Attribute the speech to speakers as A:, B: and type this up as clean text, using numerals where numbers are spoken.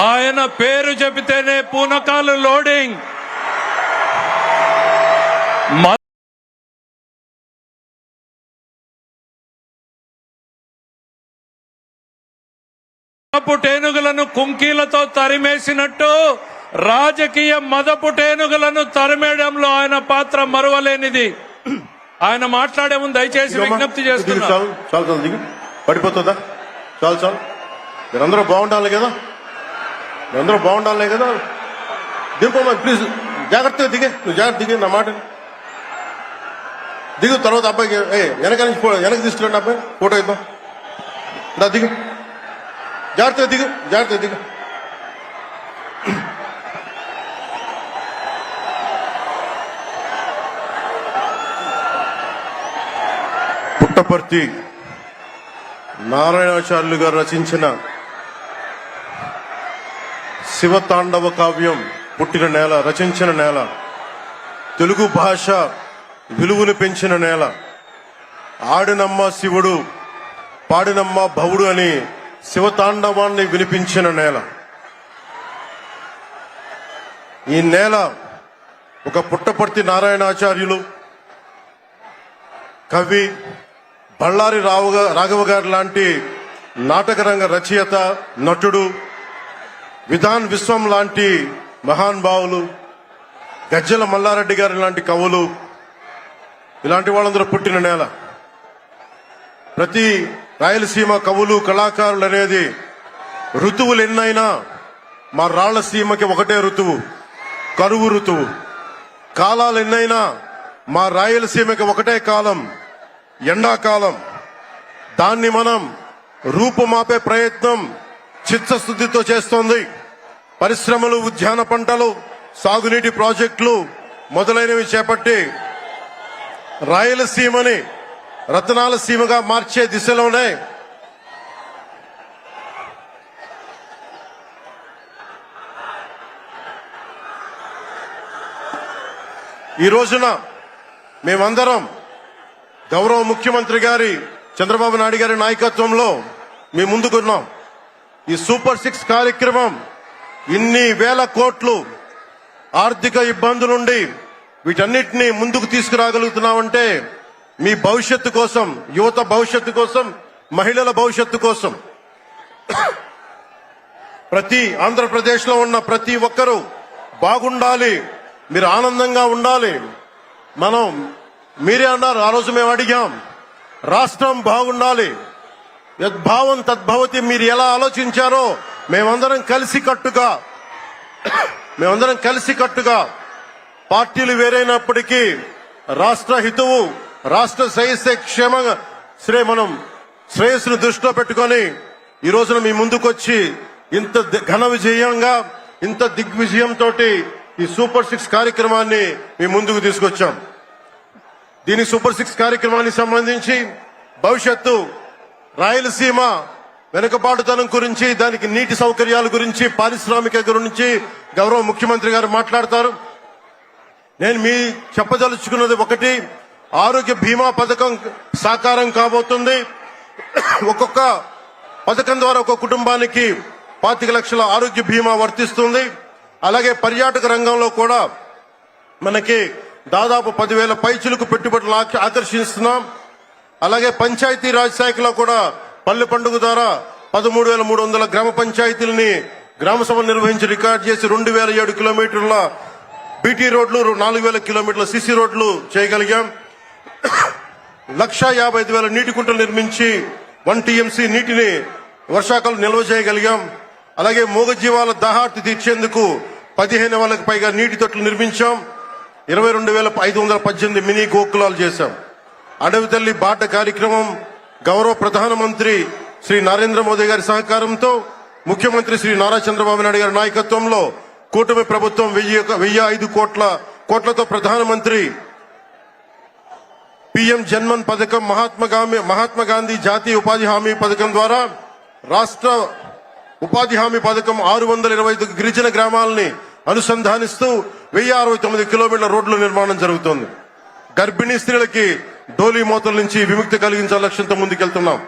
A: ఆయన పేరు చెబితేనే పూనకాలు లోడింగ్. మదపుటేనుగులను కుంకీలతో తరిమేసినట్టు రాజకీయ మదపుటేనుగులను తరిమేయడంలో ఆయన పాత్ర మరువలేనిది. ఆయన మాట్లాడే ముందు దయచేసి విజ్ఞప్తి చేస్తున్నాను.
B: చాలు దిగు, పడిపోతుందా? చాలు చాలు, మీరందరూ బాగుండాలి కదా, మీరందరూ బాగుండాలి కదా. దింపమ్మా ప్లీజ్, జాగ్రత్తగా దిగే, నువ్వు జాగ్రత్త దిగే, నా మాట దిగు. తర్వాత అబ్బాయికి వెనక తీసుకురండి, అబ్బాయి ఫోటో ఇద్దాం. దా దిగు, జాగ్రత్తగా దిగు, జాగ్రత్తగా దిగు. పుట్టపర్తి నారాయణాచార్యులు గారు రచించిన శివతాండవ కావ్యం పుట్టిన నేల, రచించిన నేల, తెలుగు భాష విలువను పెంచిన నేల, ఆడినమ్మ శివుడు పాడినమ్మ భవుడు అని శివతాండవాన్ని వినిపించిన నేల. ఈ నేల ఒక పుట్టపర్తి నారాయణాచార్యులు, కవి బళ్ళారి రాఘవ గారు లాంటి నాటకరంగ రచయిత, నటుడు, విధాన్ విశ్వం లాంటి మహానుభావులు, గజ్జల మల్లారెడ్డి గారి లాంటి కవులు, ఇలాంటి వాళ్ళందరూ పుట్టిన నేల. ప్రతి రాయలసీమ కవులు కళాకారులు అనేది ఋతువులు ఎన్నైనా మా రాళ్లసీమకి ఒకటే ఋతువు, కరువు ఋతువు. కాలాలు ఎన్నైనా మా రాయలసీమకి ఒకటే కాలం, ఎండాకాలం. దాన్ని మనం రూపుమాపే ప్రయత్నం చిత్తశుద్ధితో చేస్తోంది. పరిశ్రమలు, ఉద్యాన పంటలు, సాగునీటి ప్రాజెక్టులు మొదలైనవి చేపట్టి రాయలసీమని రతనాల సీమగా మార్చే దిశలోనే ఈ రోజున మేమందరం గౌరవ ముఖ్యమంత్రి గారి చంద్రబాబు నాయుడు గారి నాయకత్వంలో మేము ముందుకున్నాం. ఈ సూపర్ 6 కార్యక్రమం ఇన్ని వేల కోట్లు ఆర్థిక ఇబ్బందుల నుండి వీటన్నిటినీ ముందుకు తీసుకురాగలుగుతున్నామంటే మీ భవిష్యత్తు కోసం, యువత భవిష్యత్తు కోసం, మహిళల భవిష్యత్తు కోసం, ప్రతి ఆంధ్రప్రదేశ్ లో ఉన్న ప్రతి ఒక్కరూ బాగుండాలి, మీరు ఆనందంగా ఉండాలి. మీరే అన్నారు, ఆ రోజు మేము అడిగాం, రాష్ట్రం బాగుండాలి, యద్భావం తద్భవతి. మీరు ఎలా ఆలోచించారో మేమందరం కలిసికట్టుగా పార్టీలు వేరైనప్పటికీ రాష్ట్ర హితువు, రాష్ట్ర శ్రేయస్సును దృష్టిలో పెట్టుకొని ఈ రోజున మీ ముందుకొచ్చి ఇంత ఘన విజయంగా, ఇంత దిగ్విజయంతో ఈ సూపర్ 6 కార్యక్రమాన్ని మీ ముందుకు తీసుకొచ్చాం. దీని సూపర్ 6 కార్యక్రమానికి సంబంధించి భవిష్యత్తు రాయలసీమ వెనుకబాటుతనం గురించి, దానికి నీటి సౌకర్యాల గురించి, పారిశ్రామిక గురించి గౌరవ ముఖ్యమంత్రి గారు మాట్లాడతారు. నేను మీ చెప్పదలుచుకున్నది ఒకటి, ఆరోగ్య బీమా పథకం సాకారం కాబోతుంది. ఒక్కొక్క పథకం ద్వారా ఒక్కొక్క కుటుంబానికి 25 లక్షల ఆరోగ్య బీమా వర్తిస్తుంది. అలాగే పర్యాటక రంగంలో కూడా మనకి దాదాపు 10,000 పైచులకు పెట్టుబడులు ఆకర్షిస్తున్నాం. అలాగే పంచాయతీ రాజ్ శాఖలో కూడా పల్లె పండుగ ద్వారా 13,300 గ్రామ పంచాయతీలని గ్రామ సభలు నిర్వహించి రికార్డు చేసి 2,007 కిలోమీటర్ల బీటీ రోడ్లు, 4,000 కిలోమీటర్ల సిసి రోడ్లు చేయగలిగాం. 1,55,000 నీటి కుంటలు నిర్మించి 1 టీఎంసీ నీటిని వర్షాకాలం నిల్వ చేయగలిగాం. అలాగే మూగజీవాల దాహార్తి తీర్చేందుకు 15,000కు పైగా నీటి తొట్లు నిర్మించాం. 22,518 మినీ గోకులాలు చేశాం. అడవి తల్లి బాట కార్యక్రమం గౌరవ ప్రధానమంత్రి శ్రీ నరేంద్ర మోదీ గారి సహకారంతో, ముఖ్యమంత్రి శ్రీ నారా చంద్రబాబు నాయుడు గారి నాయకత్వంలో కూటమి ప్రభుత్వం 1,005 కోట్లతో ప్రధానమంత్రి పిఎం జన్మన్ పథకం, మహాత్మా గాంధీ జాతీయ ఉపాధి హామీ పథకం ద్వారా రాష్ట్ర ఉపాధి హామీ పథకం 625 గిరిజన గ్రామాలని అనుసంధానిస్తూ 1069 కిలోమీటర్ల రోడ్ల నిర్మాణం జరుగుతోంది. గర్భిణీ స్త్రీలకి డోలీ మోతల నుంచి విముక్తి కలిగించాల లక్ష్యంతో ముందుకెళ్తున్నాం.